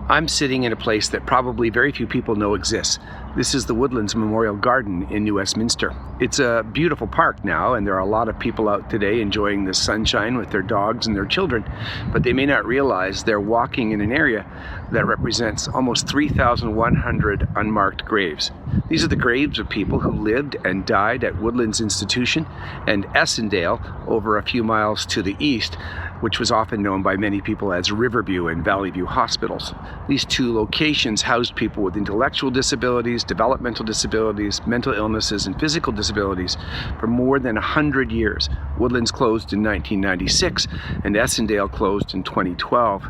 I'm sitting in a place that probably very few people know exists. This is the Woodlands Memorial Garden in New Westminster. It's a beautiful park now, and there are a lot of people out today enjoying the sunshine with their dogs and their children, but they may not realize they're walking in an area that represents almost 3,100 unmarked graves. These are the graves of people who lived and died at Woodlands Institution and Essendale over a few miles to the east, which was often known by many people as Riverview and Valley View hospitals. These two locations housed people with intellectual disabilities, developmental disabilities, mental illnesses, and physical disabilities for more than 100 years. Woodlands closed in 1996 and Essendale closed in 2012.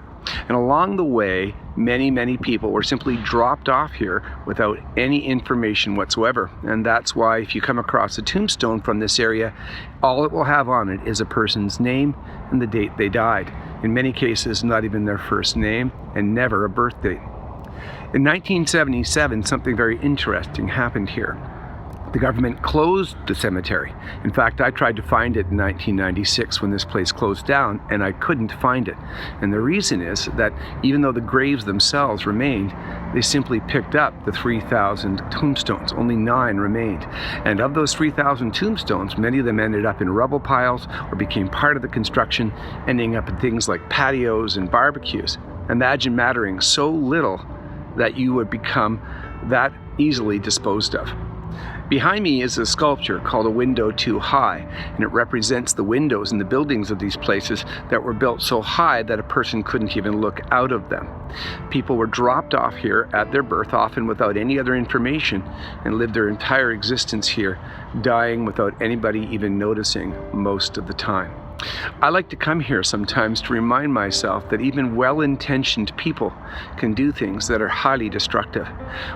And along the way, many people were simply dropped off here without any information whatsoever. And that's why if you come across a tombstone from this area, all it will have on it is a person's name and the date they died. In many cases, not even their first name and never a birth date. In 1977, something very interesting happened here. The government closed the cemetery. In fact, I tried to find it in 1996 when this place closed down, and I couldn't find it. And the reason is that even though the graves themselves remained, they simply picked up the 3,000 tombstones. Only 9 remained. And of those 3,000 tombstones, many of them ended up in rubble piles or became part of the construction, ending up in things like patios and barbecues. Imagine mattering so little that you would become that easily disposed of. Behind me is a sculpture called A Window Too High, and it represents the windows in the buildings of these places that were built so high that a person couldn't even look out of them. People were dropped off here at their birth, often without any other information, and lived their entire existence here, dying without anybody even noticing most of the time. I like to come here sometimes to remind myself that even well-intentioned people can do things that are highly destructive.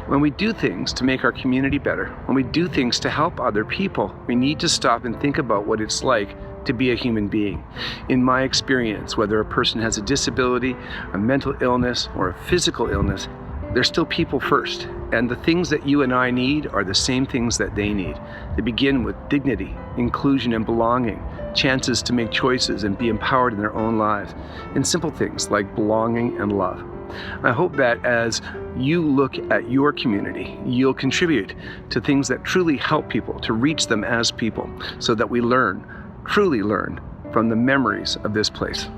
When we do things to make our community better, when we do things to help other people, we need to stop and think about what it's like to be a human being. In my experience, whether a person has a disability, a mental illness, or a physical illness, they're still people first, and the things that you and I need are the same things that they need. They begin with dignity, inclusion and belonging, chances to make choices and be empowered in their own lives, and simple things like belonging and love. I hope that as you look at your community, you'll contribute to things that truly help people, to reach them as people, so that we truly learn from the memories of this place.